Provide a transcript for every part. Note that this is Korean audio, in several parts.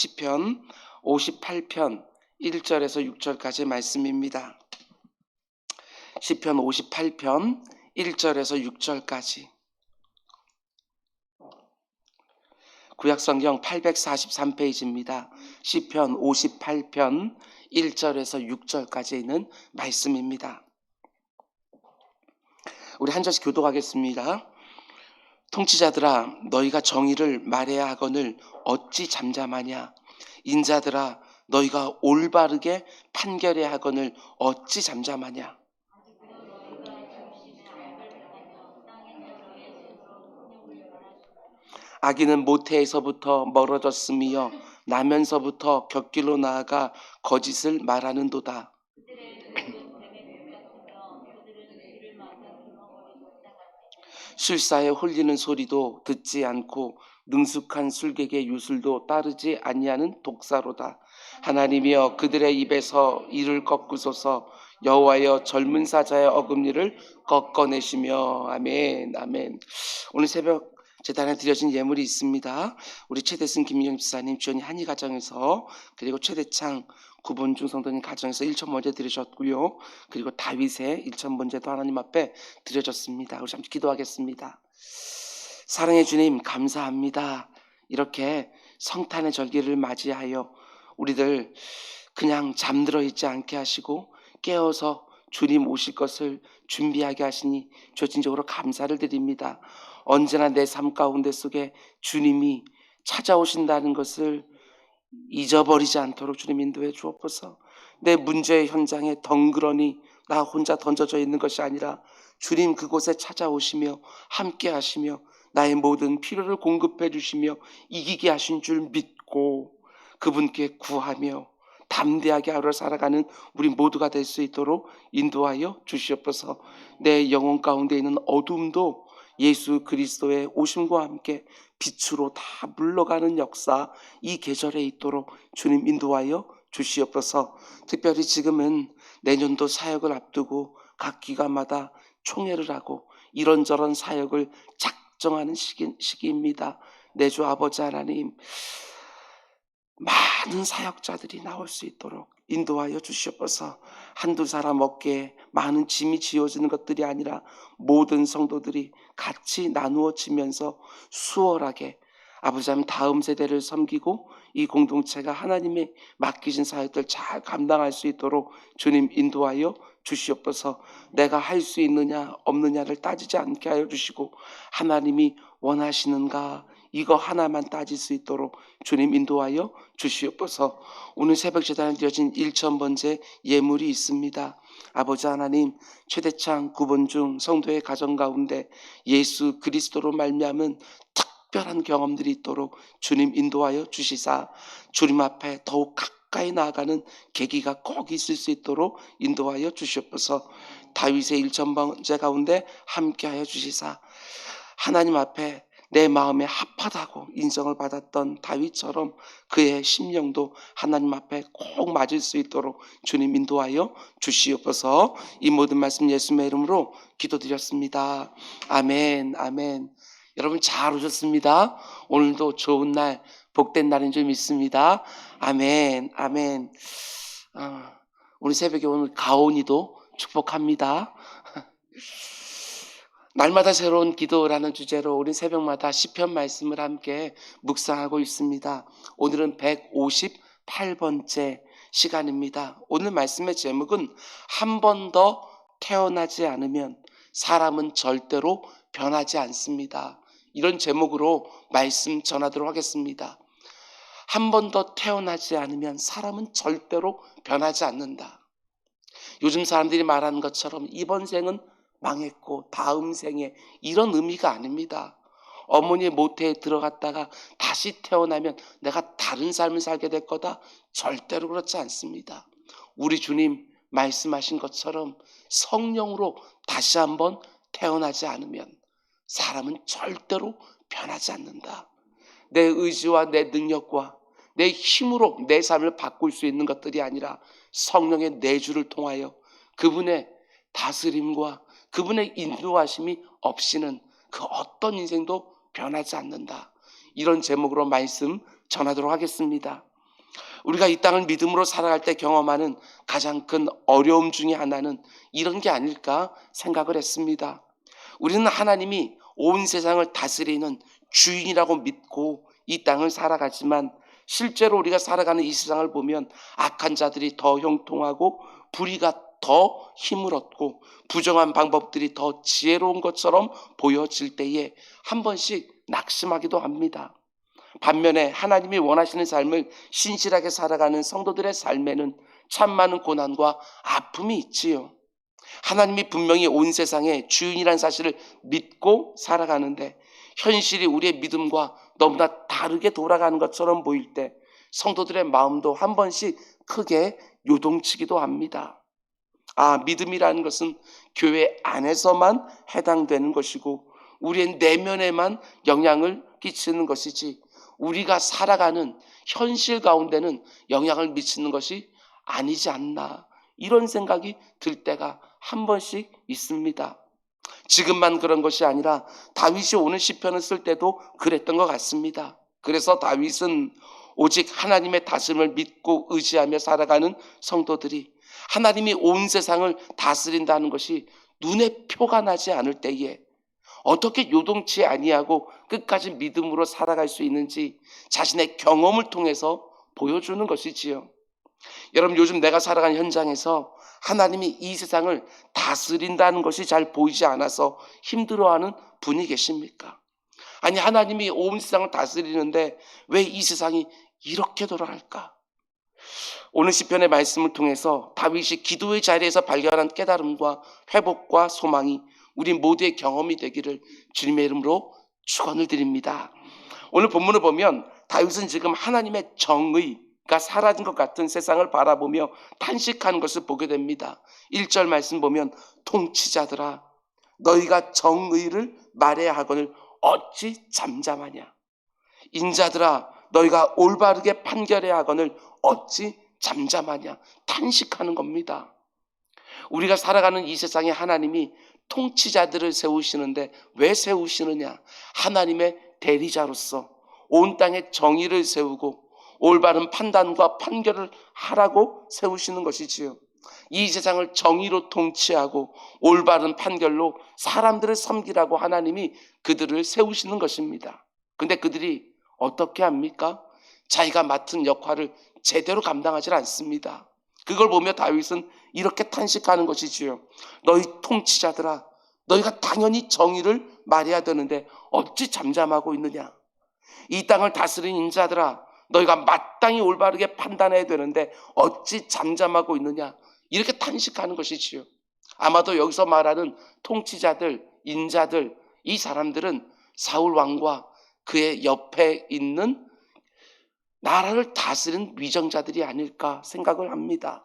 시편 58편 1절에서 6절까지 말씀입니다. 시편 58편 1절에서 6절까지. 구약성경 843페이지입니다. 시편 58편 1절에서 6절까지 있는 말씀입니다. 우리 한 절씩 교독하겠습니다. 통치자들아, 너희가 정의를 말해야 하거늘 어찌 잠잠하냐? 인자들아, 너희가 올바르게 판결해야 하거늘 어찌 잠잠하냐? 악인은 모태에서부터 멀어졌으며 나면서부터 곁길로 나아가 거짓을 말하는도다. 술사에 홀리는 소리도 듣지 않고 능숙한 술객의 유술도 따르지 아니하는 독사로다. 하나님이여, 그들의 입에서 이를 꺾으소서. 여호와여, 젊은 사자의 어금니를 꺾어내시며. 아멘. 아멘. 오늘 새벽 제단에 드려진 예물이 있습니다. 우리 최대승 김미경 집사님, 주연이 한이 가정에서, 그리고 최대창 구본중 성도님 가정에서 1,000번째 드리셨고요. 그리고 다윗의 1,000번째도 하나님 앞에 드려졌습니다. 우리 잠시 기도하겠습니다. 사랑의 주님, 감사합니다. 이렇게 성탄의 절기를 맞이하여 우리들 그냥 잠들어 있지 않게 하시고 깨어서 주님 오실 것을 준비하게 하시니 조진적으로 감사를 드립니다. 언제나 내 삶 가운데 속에 주님이 찾아오신다는 것을 잊어버리지 않도록 주님 인도해 주옵소서. 내 문제의 현장에 덩그러니 나 혼자 던져져 있는 것이 아니라 주님 그곳에 찾아오시며 함께 하시며 나의 모든 필요를 공급해 주시며 이기게 하신 줄 믿고 그분께 구하며 담대하게 하루를 살아가는 우리 모두가 될 수 있도록 인도하여 주시옵소서. 내 영혼 가운데 있는 어둠도 예수 그리스도의 오심과 함께 빛으로 다 물러가는 역사, 이 계절에 있도록 주님 인도하여 주시옵소서. 특별히 지금은 내년도 사역을 앞두고 각 기관마다 총회를 하고 이런저런 사역을 작정하는 시기입니다. 내 주 아버지 하나님, 많은 사역자들이 나올 수 있도록 인도하여 주시옵소서. 한두 사람 어깨에 많은 짐이 지어지는 것들이 아니라 모든 성도들이 같이 나누어지면서 수월하게 아버지 하나님 다음 세대를 섬기고 이 공동체가 하나님의 맡기신 사역들 잘 감당할 수 있도록 주님 인도하여 주시옵소서. 내가 할 수 있느냐 없느냐를 따지지 않게 하여 주시고 하나님이 원하시는가 이거 하나만 따질 수 있도록 주님 인도하여 주시옵소서. 오늘 새벽 제단에 드려진 1,000번째 예물이 있습니다. 아버지 하나님, 최대창 구본중 성도의 가정 가운데 예수 그리스도로 말미암은 특별한 경험들이 있도록 주님 인도하여 주시사 주님 앞에 더욱 가까이 나아가는 계기가 꼭 있을 수 있도록 인도하여 주시옵소서. 다윗의 1,000번째 가운데 함께하여 주시사 하나님 앞에 내 마음에 합하다고 인정을 받았던 다윗처럼 그의 심령도 하나님 앞에 꼭 맞을 수 있도록 주님 인도하여 주시옵소서. 이 모든 말씀 예수님의 이름으로 기도드렸습니다. 아멘. 아멘. 여러분 잘 오셨습니다. 오늘도 좋은 날, 복된 날인 줄 믿습니다. 아멘. 아멘. 우리 새벽에 오늘 가온이도 축복합니다. 날마다 새로운 기도라는 주제로 우리 새벽마다 시편 말씀을 함께 묵상하고 있습니다. 오늘은 158번째 시간입니다. 오늘 말씀의 제목은 한 번 더 태어나지 않으면 사람은 절대로 변하지 않습니다. 이런 제목으로 말씀 전하도록 하겠습니다. 한 번 더 태어나지 않으면 사람은 절대로 변하지 않는다. 요즘 사람들이 말하는 것처럼 이번 생은 망했고 다음 생에 이런 의미가 아닙니다. 어머니의 모태에 들어갔다가 다시 태어나면 내가 다른 삶을 살게 될 거다? 절대로 그렇지 않습니다. 우리 주님 말씀하신 것처럼 성령으로 다시 한번 태어나지 않으면 사람은 절대로 변하지 않는다. 내 의지와 내 능력과 내 힘으로 내 삶을 바꿀 수 있는 것들이 아니라 성령의 내주를 통하여 그분의 다스림과 그분의 인도하심이 없이는 그 어떤 인생도 변하지 않는다. 이런 제목으로 말씀 전하도록 하겠습니다. 우리가 이 땅을 믿음으로 살아갈 때 경험하는 가장 큰 어려움 중에 하나는 이런 게 아닐까 생각을 했습니다. 우리는 하나님이 온 세상을 다스리는 주인이라고 믿고 이 땅을 살아가지만 실제로 우리가 살아가는 이 세상을 보면 악한 자들이 더 형통하고 불의가 더 힘을 얻고 부정한 방법들이 더 지혜로운 것처럼 보여질 때에 한 번씩 낙심하기도 합니다. 반면에 하나님이 원하시는 삶을 신실하게 살아가는 성도들의 삶에는 참 많은 고난과 아픔이 있지요. 하나님이 분명히 온 세상의 주인이라는 사실을 믿고 살아가는데 현실이 우리의 믿음과 너무나 다르게 돌아가는 것처럼 보일 때 성도들의 마음도 한 번씩 크게 요동치기도 합니다. 믿음이라는 것은 교회 안에서만 해당되는 것이고 우리의 내면에만 영향을 끼치는 것이지 우리가 살아가는 현실 가운데는 영향을 미치는 것이 아니지 않나, 이런 생각이 들 때가 한 번씩 있습니다. 지금만 그런 것이 아니라 다윗이 오늘 시편을 쓸 때도 그랬던 것 같습니다. 그래서 다윗은 오직 하나님의 다스림을 믿고 의지하며 살아가는 성도들이 하나님이 온 세상을 다스린다는 것이 눈에 표가 나지 않을 때에 어떻게 요동치 아니하고 끝까지 믿음으로 살아갈 수 있는지 자신의 경험을 통해서 보여주는 것이지요. 여러분, 요즘 내가 살아가는 현장에서 하나님이 이 세상을 다스린다는 것이 잘 보이지 않아서 힘들어하는 분이 계십니까? 아니, 하나님이 온 세상을 다스리는데 왜 이 세상이 이렇게 돌아갈까? 오늘 시편의 말씀을 통해서 다윗이 기도의 자리에서 발견한 깨달음과 회복과 소망이 우리 모두의 경험이 되기를 주님의 이름으로 축원을 드립니다. 오늘 본문을 보면 다윗은 지금 하나님의 정의가 사라진 것 같은 세상을 바라보며 탄식하는 것을 보게 됩니다. 1절 말씀 보면 통치자들아 너희가 정의를 말해야 하거늘 어찌 잠잠하냐. 인자들아 너희가 올바르게 판결해야 하거늘 어찌 잠잠하냐. 탄식하는 겁니다. 우리가 살아가는 이 세상에 하나님이 통치자들을 세우시는데 왜 세우시느냐? 하나님의 대리자로서 온 땅에 정의를 세우고 올바른 판단과 판결을 하라고 세우시는 것이지요. 이 세상을 정의로 통치하고 올바른 판결로 사람들을 섬기라고 하나님이 그들을 세우시는 것입니다. 근데 그들이 어떻게 합니까? 자기가 맡은 역할을 제대로 감당하지 않습니다. 그걸 보며 다윗은 이렇게 탄식하는 것이지요. 너희 통치자들아 너희가 당연히 정의를 말해야 되는데 어찌 잠잠하고 있느냐. 이 땅을 다스리는 인자들아 너희가 마땅히 올바르게 판단해야 되는데 어찌 잠잠하고 있느냐. 이렇게 탄식하는 것이지요. 아마도 여기서 말하는 통치자들, 인자들, 이 사람들은 사울 왕과 그의 옆에 있는 나라를 다스리는 위정자들이 아닐까 생각을 합니다.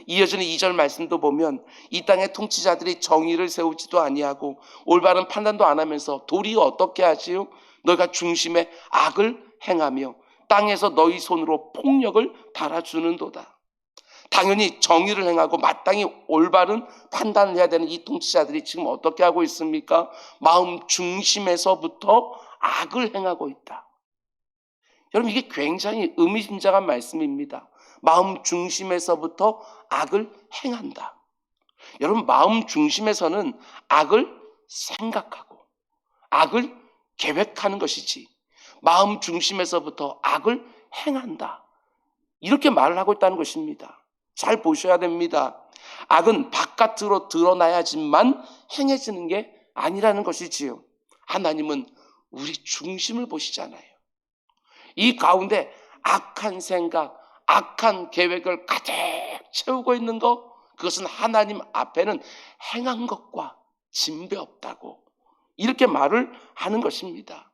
이어지는 2절 말씀도 보면 이 땅의 통치자들이 정의를 세우지도 아니하고 올바른 판단도 안 하면서 도리어 어떻게 하지요? 너희가 중심에 악을 행하며 땅에서 너희 손으로 폭력을 달아주는도다. 당연히 정의를 행하고 마땅히 올바른 판단을 해야 되는 이 통치자들이 지금 어떻게 하고 있습니까? 마음 중심에서부터 악을 행하고 있다. 여러분, 이게 굉장히 의미심장한 말씀입니다. 마음 중심에서부터 악을 행한다. 여러분, 마음 중심에서는 악을 생각하고 악을 계획하는 것이지 마음 중심에서부터 악을 행한다. 이렇게 말을 하고 있다는 것입니다. 잘 보셔야 됩니다. 악은 바깥으로 드러나야지만 행해지는 게 아니라는 것이지요. 하나님은 우리 중심을 보시잖아요. 이 가운데 악한 생각, 악한 계획을 가득 채우고 있는 것, 그것은 하나님 앞에는 행한 것과 진배 없다고 이렇게 말을 하는 것입니다.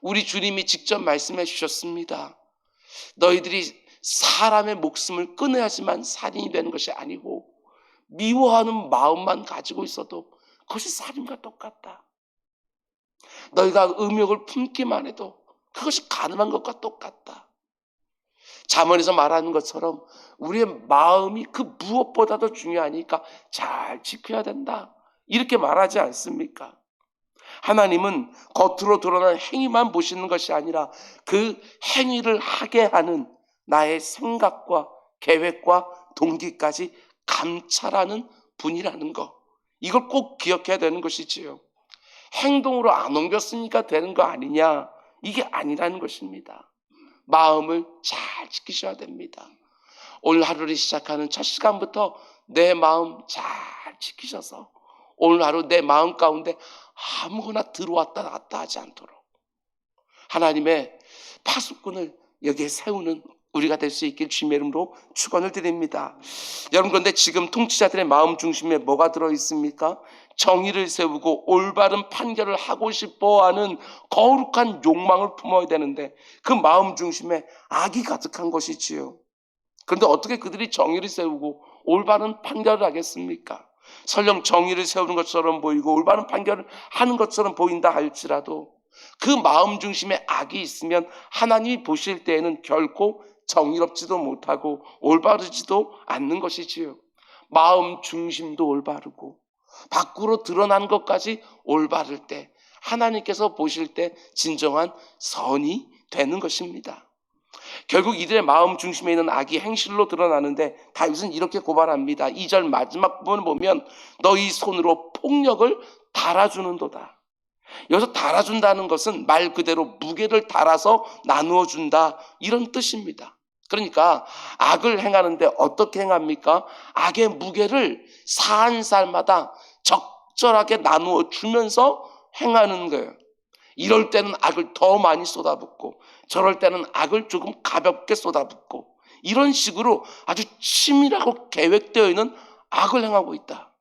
우리 주님이 직접 말씀해 주셨습니다. 너희들이 사람의 목숨을 끊어야지만 살인이 되는 것이 아니고 미워하는 마음만 가지고 있어도 그것이 살인과 똑같다. 너희가 음욕을 품기만 해도 그것이 가늠한 것과 똑같다. 잠언에서 말하는 것처럼 우리의 마음이 그 무엇보다도 중요하니까 잘 지켜야 된다. 이렇게 말하지 않습니까? 하나님은 겉으로 드러난 행위만 보시는 것이 아니라 그 행위를 하게 하는 나의 생각과 계획과 동기까지 감찰하는 분이라는 거, 이걸 꼭 기억해야 되는 것이지요. 행동으로 안 옮겼으니까 되는 거 아니냐, 이게 아니라는 것입니다. 마음을 잘 지키셔야 됩니다. 오늘 하루를 시작하는 첫 시간부터 내 마음 잘 지키셔서 오늘 하루 내 마음 가운데 아무거나 들어왔다 나갔다 하지 않도록 하나님의 파수꾼을 여기에 세우는 우리가 될 수 있길 주님의 이름으로 축원을 드립니다. 여러분, 그런데 지금 통치자들의 마음 중심에 뭐가 들어있습니까? 정의를 세우고 올바른 판결을 하고 싶어하는 거룩한 욕망을 품어야 되는데 그 마음 중심에 악이 가득한 것이지요. 그런데 어떻게 그들이 정의를 세우고 올바른 판결을 하겠습니까? 설령 정의를 세우는 것처럼 보이고 올바른 판결을 하는 것처럼 보인다 할지라도 그 마음 중심에 악이 있으면 하나님이 보실 때에는 결코 정의롭지도 못하고 올바르지도 않는 것이지요. 마음 중심도 올바르고 밖으로 드러난 것까지 올바를 때 하나님께서 보실 때 진정한 선이 되는 것입니다. 결국 이들의 마음 중심에 있는 악이 행실로 드러나는데 다윗은 이렇게 고발합니다. 2절 마지막 부분을 보면 너희 손으로 폭력을 달아주는도다. 여기서 달아준다는 것은 말 그대로 무게를 달아서 나누어 준다, 이런 뜻입니다. 그러니까 악을 행하는데 어떻게 행합니까? 악의 무게를 사안살마다 적절하게 나누어 주면서 행하는 거예요. 이럴 때는 악을 더 많이 쏟아붓고 저럴 때는 악을 조금 가볍게 쏟아붓고 이런 식으로 아주 치밀하고 계획되어 있는 악을 행하고 있다.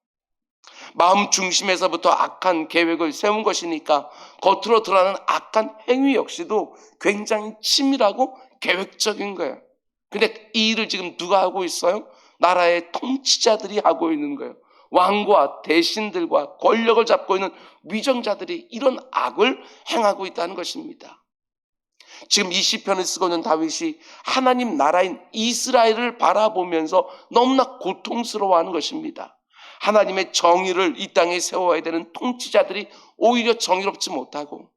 마음 중심에서부터 악한 계획을 세운 것이니까 겉으로 드러나는 악한 행위 역시도 굉장히 치밀하고 계획적인 거예요. 근데 이 일을 지금 누가 하고 있어요? 나라의 통치자들이 하고 있는 거예요. 왕과 대신들과 권력을 잡고 있는 위정자들이 이런 악을 행하고 있다는 것입니다. 지금 이 시편을 쓰고 있는 다윗이 하나님 나라인 이스라엘을 바라보면서 너무나 고통스러워하는 것입니다. 하나님의 정의를 이 땅에 세워야 되는 통치자들이 오히려 정의롭지 못하고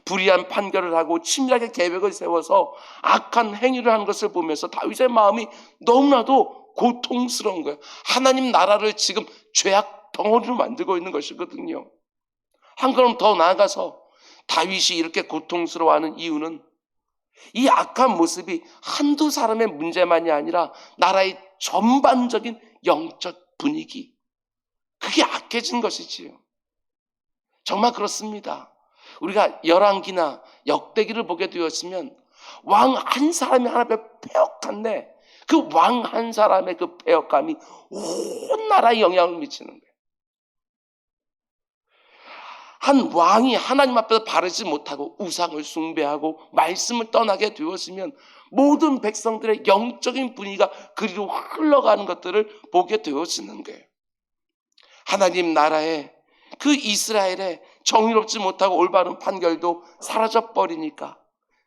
불의한 판결을 하고 치밀하게 계획을 세워서 악한 행위를 하는 것을 보면서 다윗의 마음이 너무나도 고통스러운 거예요. 하나님 나라를 지금 죄악 덩어리로 만들고 있는 것이거든요. 한 걸음 더 나아가서 다윗이 이렇게 고통스러워하는 이유는 이 악한 모습이 한두 사람의 문제만이 아니라 나라의 전반적인 영적 분위기, 그게 악해진 것이지요. 정말 그렇습니다. 우리가 열왕기나 역대기를 보게 되었으면 왕 한 사람이 하나님의 폐역한데 그 왕 한 사람의 그 폐역감이 온 나라에 영향을 미치는 거예요. 한 왕이 하나님 앞에서 바르지 못하고 우상을 숭배하고 말씀을 떠나게 되었으면 모든 백성들의 영적인 분위기가 그리로 흘러가는 것들을 보게 되어지는 거예요. 하나님 나라에 그 이스라엘의 정의롭지 못하고 올바른 판결도 사라져버리니까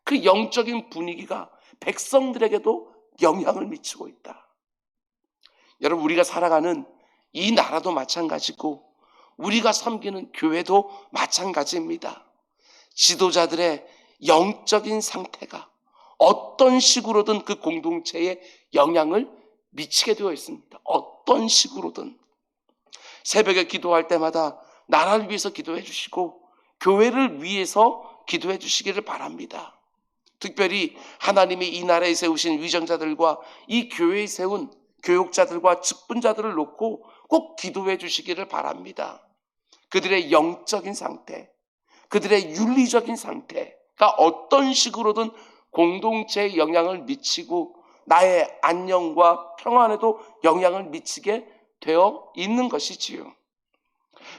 그 영적인 분위기가 백성들에게도 영향을 미치고 있다. 여러분, 우리가 살아가는 이 나라도 마찬가지고 우리가 섬기는 교회도 마찬가지입니다. 지도자들의 영적인 상태가 어떤 식으로든 그 공동체에 영향을 미치게 되어 있습니다. 어떤 식으로든. 새벽에 기도할 때마다 나라를 위해서 기도해 주시고 교회를 위해서 기도해 주시기를 바랍니다. 특별히 하나님이 이 나라에 세우신 위정자들과 이 교회에 세운 교육자들과 직분자들을 놓고 꼭 기도해 주시기를 바랍니다. 그들의 영적인 상태, 그들의 윤리적인 상태가 어떤 식으로든 공동체에 영향을 미치고 나의 안녕과 평안에도 영향을 미치게 되어 있는 것이지요.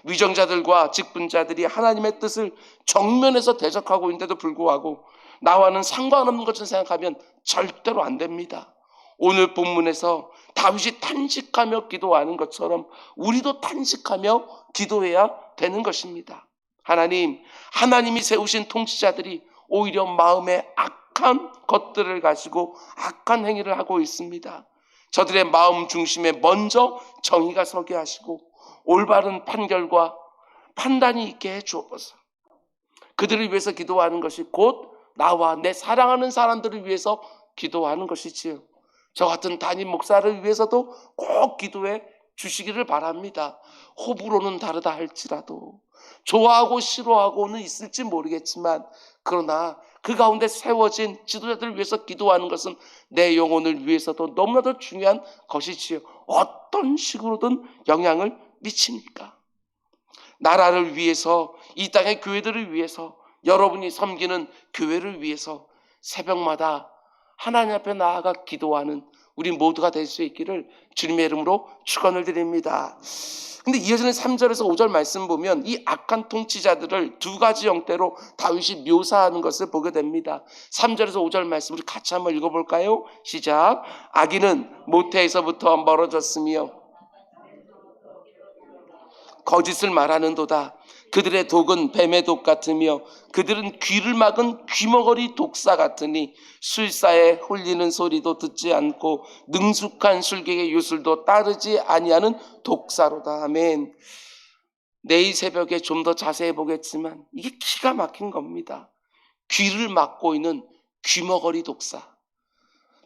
위정자들과 직분자들이 하나님의 뜻을 정면에서 대적하고 있는데도 불구하고 나와는 상관없는 것을 생각하면 절대로 안 됩니다. 오늘 본문에서 다윗이 탄식하며 기도하는 것처럼 우리도 탄식하며 기도해야 되는 것입니다. 하나님이 세우신 통치자들이 오히려 마음에 악한 것들을 가지고 악한 행위를 하고 있습니다. 저들의 마음 중심에 먼저 정의가 서게 하시고 올바른 판결과 판단이 있게 해주옵소서. 그들을 위해서 기도하는 것이 곧 나와 내 사랑하는 사람들을 위해서 기도하는 것이지요. 저 같은 담임 목사를 위해서도 꼭 기도해 주시기를 바랍니다. 호불호는 다르다 할지라도, 좋아하고 싫어하고는 있을지 모르겠지만, 그러나 그 가운데 세워진 지도자들을 위해서 기도하는 것은 내 영혼을 위해서도 너무나도 중요한 것이지요. 어떤 식으로든 영향을 미치니까. 나라를 위해서, 이 땅의 교회들을 위해서, 여러분이 섬기는 교회를 위해서 새벽마다 하나님 앞에 나아가 기도하는 우리 모두가 될 수 있기를 주님의 이름으로 축원을 드립니다. 근데 이어지는 3절에서 5절 말씀 보면 이 악한 통치자들을 두 가지 형태로 다윗이 묘사하는 것을 보게 됩니다. 3절에서 5절 말씀 우리 같이 한번 읽어볼까요? 시작. 악인은 모태에서부터 멀어졌으며 거짓을 말하는도다. 그들의 독은 뱀의 독 같으며 그들은 귀를 막은 귀머거리 독사 같으니 술사에 홀리는 소리도 듣지 않고 능숙한 술객의 유술도 따르지 아니하는 독사로다. 아멘. 내일 새벽에 좀 더 자세히 보겠지만 이게 기가 막힌 겁니다. 귀를 막고 있는 귀머거리 독사.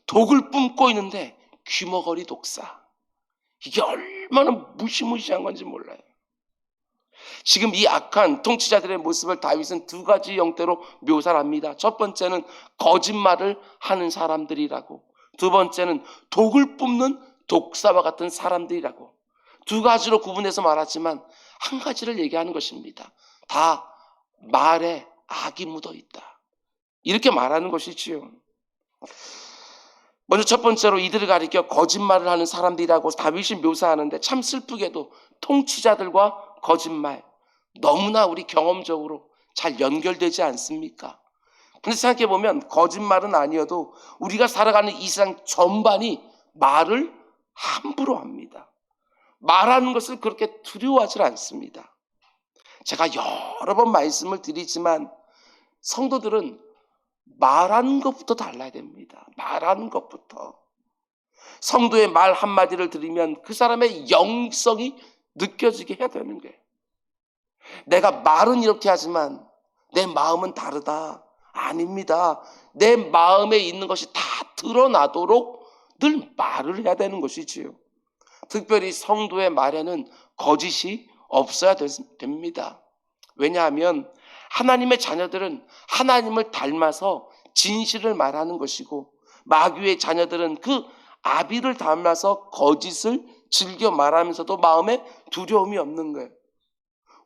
독을 뿜고 있는데 귀머거리 독사. 이게 얼마나 무시무시한 건지 몰라요. 지금 이 악한 통치자들의 모습을 다윗은 두 가지 형태로 묘사를 합니다. 첫 번째는 거짓말을 하는 사람들이라고, 두 번째는 독을 뿜는 독사와 같은 사람들이라고, 두 가지로 구분해서 말하지만 한 가지를 얘기하는 것입니다. 다 말에 악이 묻어 있다, 이렇게 말하는 것이지요. 먼저 첫 번째로 이들을 가리켜 거짓말을 하는 사람들이라고 다윗이 묘사하는데, 참 슬프게도 통치자들과 거짓말 너무나 우리 경험적으로 잘 연결되지 않습니까? 근데 생각해보면 거짓말은 아니어도 우리가 살아가는 이 세상 전반이 말을 함부로 합니다. 말하는 것을 그렇게 두려워하지 않습니다. 제가 여러 번 말씀을 드리지만 성도들은 말하는 것부터 달라야 됩니다. 말하는 것부터. 성도의 말 한마디를 들으면 그 사람의 영성이 느껴지게 해야 되는 거예요. 내가 말은 이렇게 하지만 내 마음은 다르다. 아닙니다. 내 마음에 있는 것이 다 드러나도록 늘 말을 해야 되는 것이지요. 특별히 성도의 말에는 거짓이 없어야 됩니다. 왜냐하면 하나님의 자녀들은 하나님을 닮아서 진실을 말하는 것이고, 마귀의 자녀들은 그 아비를 닮아서 거짓을 즐겨 말하면서도 마음에 두려움이 없는 거예요.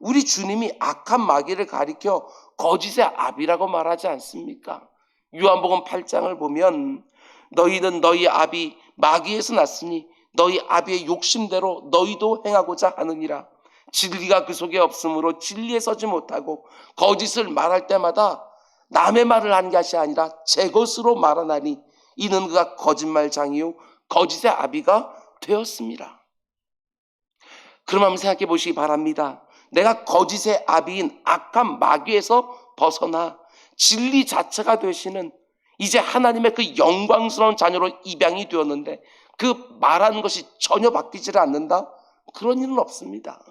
우리 주님이 악한 마귀를 가리켜 거짓의 아비라고 말하지 않습니까? 요한복음 8장을 보면 너희는 너희 아비 마귀에서 났으니 너희 아비의 욕심대로 너희도 행하고자 하느니라. 진리가 그 속에 없으므로 진리에 서지 못하고 거짓을 말할 때마다 남의 말을 하는 것이 아니라 제 것으로 말하나니 이는 그가 거짓말장이요 거짓의 아비가 되었습니다. 그럼 한번 생각해 보시기 바랍니다. 내가 거짓의 아비인 악한 마귀에서 벗어나 진리 자체가 되시는 이제 하나님의 그 영광스러운 자녀로 입양이 되었는데 그 말하는 것이 전혀 바뀌지 않는다? 그런 일은 없습니다.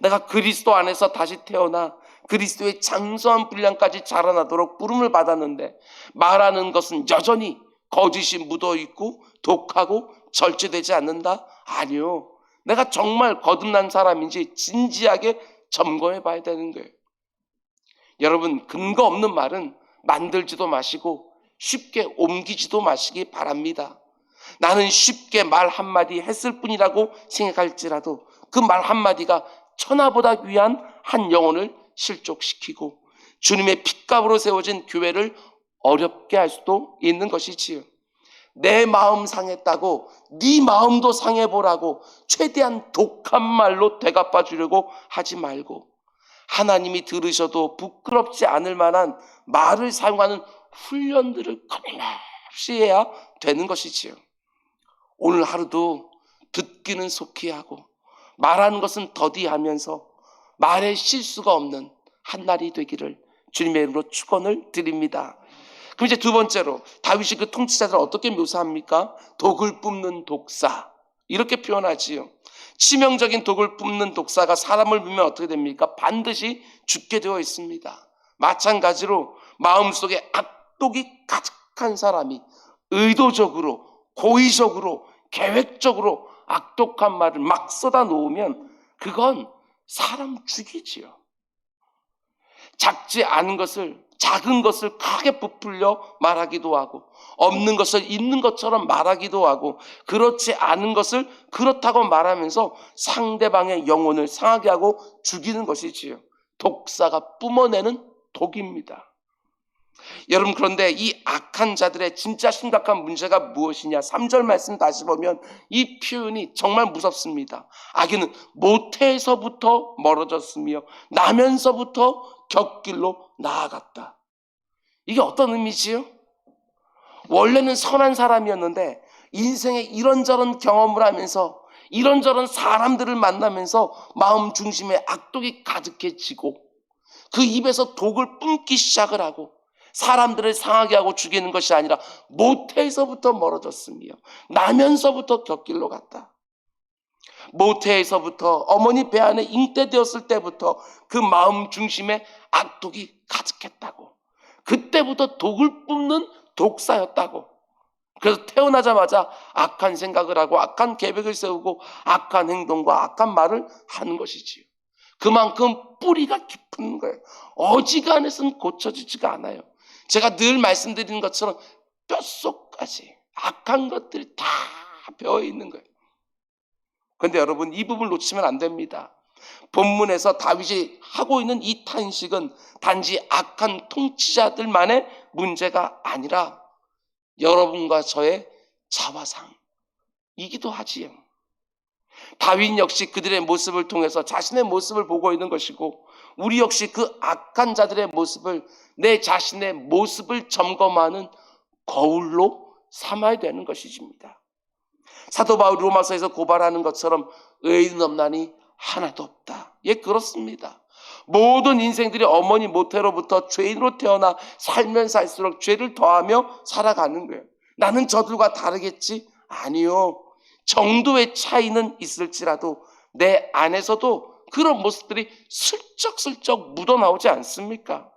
내가 그리스도 안에서 다시 태어나 그리스도의 장수한 분량까지 자라나도록 부름을 받았는데 말하는 것은 여전히 거짓이 묻어있고 독하고 절제되지 않는다? 아니요. 내가 정말 거듭난 사람인지 진지하게 점검해 봐야 되는 거예요. 여러분, 근거 없는 말은 만들지도 마시고 쉽게 옮기지도 마시기 바랍니다. 나는 쉽게 말 한마디 했을 뿐이라고 생각할지라도 그 말 한마디가 천하보다 귀한 한 영혼을 실족시키고 주님의 핏값으로 세워진 교회를 어렵게 할 수도 있는 것이지요. 내 마음 상했다고 네 마음도 상해보라고 최대한 독한 말로 되갚아 주려고 하지 말고 하나님이 들으셔도 부끄럽지 않을 만한 말을 사용하는 훈련들을 끊임없이 해야 되는 것이지요. 오늘 하루도 듣기는 속히 하고 말하는 것은 더디하면서 말에 실수가 없는 한 날이 되기를 주님의 이름으로 축원을 드립니다. 그럼 이제 두 번째로 다윗이 그 통치자들을 어떻게 묘사합니까? 독을 뿜는 독사, 이렇게 표현하지요. 치명적인 독을 뿜는 독사가 사람을 물면 어떻게 됩니까? 반드시 죽게 되어 있습니다. 마찬가지로 마음속에 악독이 가득한 사람이 의도적으로, 고의적으로, 계획적으로 악독한 말을 막 쏟아 놓으면 그건 사람 죽이지요. 작지 않은 것을, 작은 것을 크게 부풀려 말하기도 하고, 없는 것을 있는 것처럼 말하기도 하고, 그렇지 않은 것을 그렇다고 말하면서 상대방의 영혼을 상하게 하고 죽이는 것이지요. 독사가 뿜어내는 독입니다. 여러분, 그런데 이 악한 자들의 진짜 심각한 문제가 무엇이냐? 3절 말씀 다시 보면 이 표현이 정말 무섭습니다. 악인은 모태에서부터 멀어졌으며 나면서부터 곁길로 나아갔다. 이게 어떤 의미지요? 원래는 선한 사람이었는데 인생에 이런저런 경험을 하면서 이런저런 사람들을 만나면서 마음 중심에 악독이 가득해지고 그 입에서 독을 뿜기 시작을 하고 사람들을 상하게 하고 죽이는 것이 아니라 모태에서부터 멀어졌으며 나면서부터 곁길로 갔다. 모태에서부터 어머니 배 안에 잉태되었을 때부터 그 마음 중심에 악독이 가득했다고. 그때부터 독을 뿜는 독사였다고. 그래서 태어나자마자 악한 생각을 하고 악한 계획을 세우고 악한 행동과 악한 말을 하는 것이지요. 그만큼 뿌리가 깊은 거예요. 어지간해서는 고쳐지지가 않아요. 제가 늘 말씀드리는 것처럼 뼛속까지 악한 것들이 다 배어 있는 거예요. 그런데 여러분, 이 부분을 놓치면 안 됩니다. 본문에서 다윗이 하고 있는 이 탄식은 단지 악한 통치자들만의 문제가 아니라 여러분과 저의 자화상이기도 하지요. 다윗 역시 그들의 모습을 통해서 자신의 모습을 보고 있는 것이고, 우리 역시 그 악한 자들의 모습을, 내 자신의 모습을 점검하는 거울로 삼아야 되는 것이십니다. 사도 바울이 로마서에서 고발하는 것처럼 의인 없나니 하나도 없다. 예, 그렇습니다. 모든 인생들이 어머니 모태로부터 죄인으로 태어나 살면 살수록 죄를 더하며 살아가는 거예요. 나는 저들과 다르겠지? 아니요. 정도의 차이는 있을지라도 내 안에서도 그런 모습들이 슬쩍슬쩍 묻어나오지 않습니까?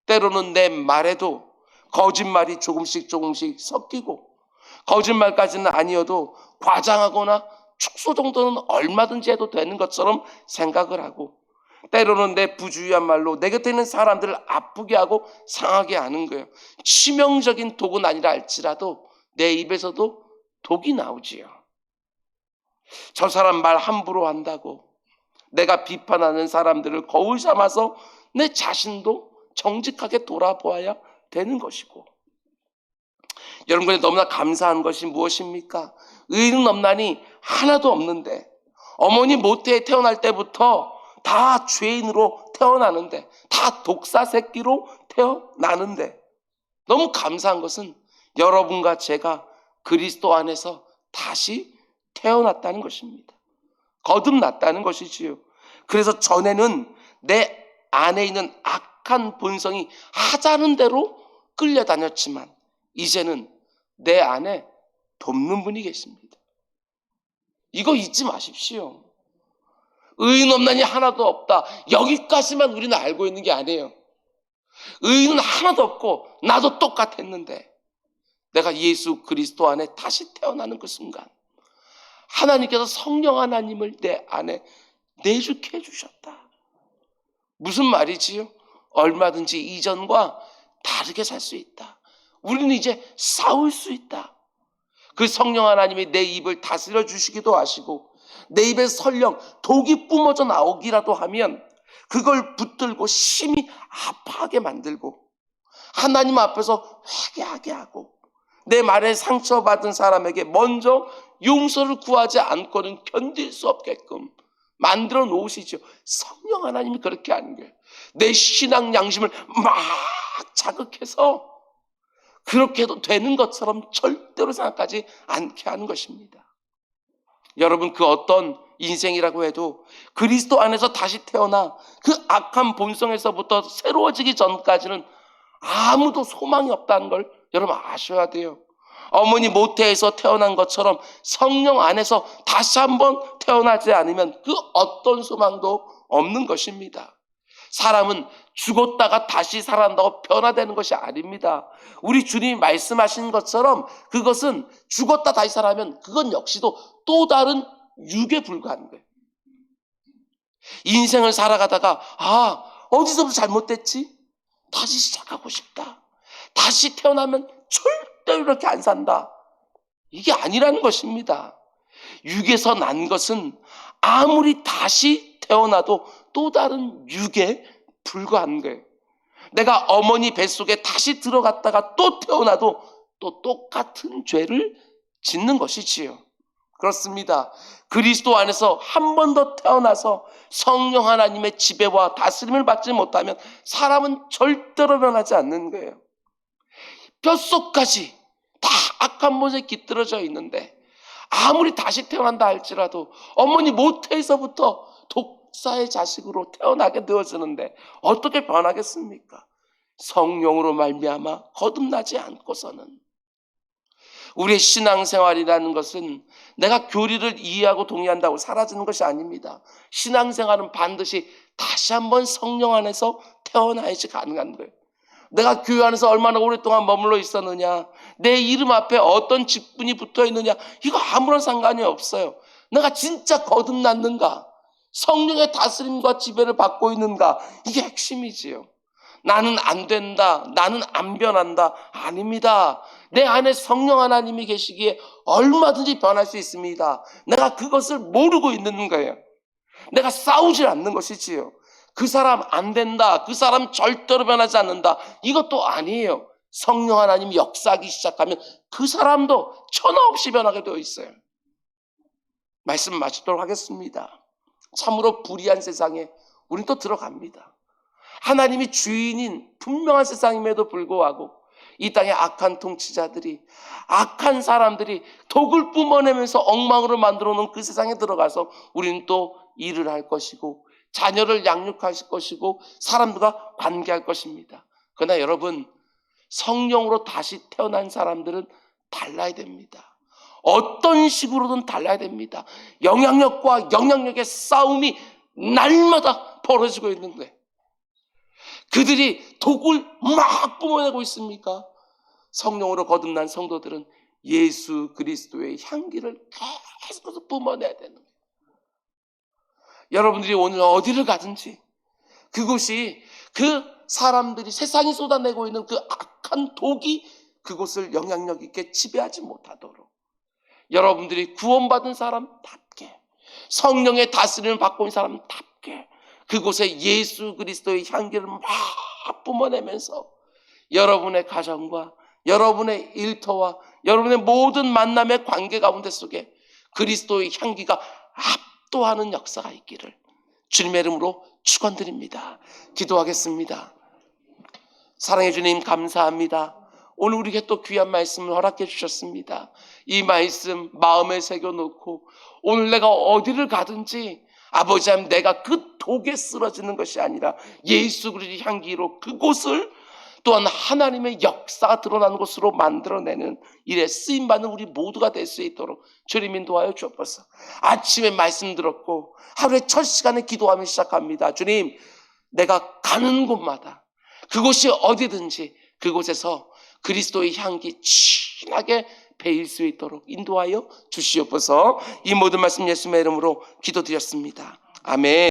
때로는 내 말에도 거짓말이 조금씩 섞이고, 거짓말까지는 아니어도 과장하거나 축소 정도는 얼마든지 해도 되는 것처럼 생각을 하고, 때로는 내 부주의한 말로 내 곁에 있는 사람들을 아프게 하고 상하게 하는 거예요. 치명적인 독은 아니라 할지라도 내 입에서도 독이 나오지요. 저 사람 말 함부로 한다고 내가 비판하는 사람들을 거울 삼아서 내 자신도 정직하게 돌아보아야 되는 것이고, 여러분께 너무나 감사한 것이 무엇입니까? 의인은 없나니 하나도 없는데, 어머니 모태에 태어날 때부터 다 죄인으로 태어나는데, 다 독사 새끼로 태어나는데, 너무 감사한 것은 여러분과 제가 그리스도 안에서 다시 태어났다는 것입니다. 거듭났다는 것이지요. 그래서 전에는 내 안에 있는 악한 본성이 하자는 대로 끌려다녔지만 이제는 내 안에 돕는 분이 계십니다. 이거 잊지 마십시오. 의인 없나니 하나도 없다. 여기까지만 우리는 알고 있는 게 아니에요. 의인은 하나도 없고 나도 똑같았는데 내가 예수 그리스도 안에 다시 태어나는 그 순간 하나님께서 성령 하나님을 내 안에 내주게 해주셨다. 무슨 말이지요? 얼마든지 이전과 다르게 살 수 있다. 우리는 이제 싸울 수 있다. 그 성령 하나님이 내 입을 다스려 주시기도 하시고, 내 입에서 설령 독이 뿜어져 나오기라도 하면 그걸 붙들고 심히 아파하게 만들고, 하나님 앞에서 회개하게 하고, 내 말에 상처받은 사람에게 먼저 용서를 구하지 않고는 견딜 수 없게끔 만들어 놓으시죠. 성령 하나님이 그렇게 하는 거예요. 내 신앙 양심을 막 자극해서 그렇게 해도 되는 것처럼 절대로 생각하지 않게 하는 것입니다. 여러분, 그 어떤 인생이라고 해도 그리스도 안에서 다시 태어나 그 악한 본성에서부터 새로워지기 전까지는 아무도 소망이 없다는 걸 여러분 아셔야 돼요. 어머니 모태에서 태어난 것처럼 성령 안에서 다시 한번 태어나지 않으면 그 어떤 소망도 없는 것입니다. 사람은 죽었다가 다시 살아난다고 변화되는 것이 아닙니다. 우리 주님이 말씀하신 것처럼 그것은 죽었다 다시 살아나면 그건 역시도 또 다른 육에 불과한 거예요. 인생을 살아가다가 어디서부터 잘못됐지? 다시 시작하고 싶다. 다시 태어나면 절대로 이렇게 안 산다. 이게 아니라는 것입니다. 육에서 난 것은 아무리 다시 태어나도 또 다른 육에 불과한 거예요. 내가 어머니 뱃속에 다시 들어갔다가 또 태어나도 또 똑같은 죄를 짓는 것이지요. 그렇습니다. 그리스도 안에서 한 번 더 태어나서 성령 하나님의 지배와 다스림을 받지 못하면 사람은 절대로 변하지 않는 거예요. 뼛속까지 다 악한 못에 깃들어져 있는데 아무리 다시 태어난다 할지라도 어머니 모태에서부터 독사의 자식으로 태어나게 되어지는데 어떻게 변하겠습니까? 성령으로 말미암아 거듭나지 않고서는. 우리의 신앙생활이라는 것은 내가 교리를 이해하고 동의한다고 사라지는 것이 아닙니다. 신앙생활은 반드시 다시 한번 성령 안에서 태어나야지 가능한 거예요. 내가 교회 안에서 얼마나 오랫동안 머물러 있었느냐, 내 이름 앞에 어떤 직분이 붙어 있느냐, 이거 아무런 상관이 없어요. 내가 진짜 거듭났는가, 성령의 다스림과 지배를 받고 있는가, 이게 핵심이지요. 나는 안 된다, 나는 안 변한다, 아닙니다. 내 안에 성령 하나님이 계시기에 얼마든지 변할 수 있습니다. 내가 그것을 모르고 있는 거예요. 내가 싸우질 않는 것이지요. 그 사람 안 된다, 그 사람 절대로 변하지 않는다, 이것도 아니에요. 성령 하나님이 역사하기 시작하면 그 사람도 천하 없이 변하게 되어 있어요. 말씀 마치도록 하겠습니다. 참으로 불의한 세상에 우린 또 들어갑니다. 하나님이 주인인 분명한 세상임에도 불구하고 이 땅의 악한 통치자들이, 악한 사람들이 독을 뿜어내면서 엉망으로 만들어 놓은 그 세상에 들어가서 우리는 또 일을 할 것이고 자녀를 양육하실 것이고 사람들과 관계할 것입니다. 그러나 여러분, 성령으로 다시 태어난 사람들은 달라야 됩니다. 어떤 식으로든 달라야 됩니다. 영향력과 영향력의 싸움이 날마다 벌어지고 있는 거예요. 그들이 독을 막 뿜어내고 있습니까? 성령으로 거듭난 성도들은 예수 그리스도의 향기를 계속해서 뿜어내야 되는 거예요. 여러분들이 오늘 어디를 가든지 그곳이 그 사람들이 세상이 쏟아내고 있는 그 악한 독이 그곳을 영향력 있게 지배하지 못하도록 여러분들이 구원받은 사람답게 성령의 다스림을 받고 있는 사람답게 그곳에 예수 그리스도의 향기를 막 뿜어내면서 여러분의 가정과 여러분의 일터와 여러분의 모든 만남의 관계 가운데 속에 그리스도의 향기가 압도하는 역사가 있기를 주님의 이름으로 축원드립니다. 기도하겠습니다. 사랑해 주님 감사합니다. 오늘 우리에게 또 귀한 말씀을 허락해 주셨습니다. 이 말씀 마음에 새겨놓고 오늘 내가 어디를 가든지 아버지 하나님, 내가 그 독에 쓰러지는 것이 아니라 예수 그리스도의 향기로 그곳을 또한 하나님의 역사가 드러나는 곳으로 만들어내는 일에 쓰임받는 우리 모두가 될 수 있도록 주님 인도하여 주옵소서. 아침에 말씀 들었고 하루의 첫 시간에 기도하며 시작합니다. 주님, 내가 가는 곳마다 그곳이 어디든지 그곳에서 그리스도의 향기 진하게 배일 수 있도록 인도하여 주시옵소서. 이 모든 말씀 예수님의 이름으로 기도드렸습니다. 아멘.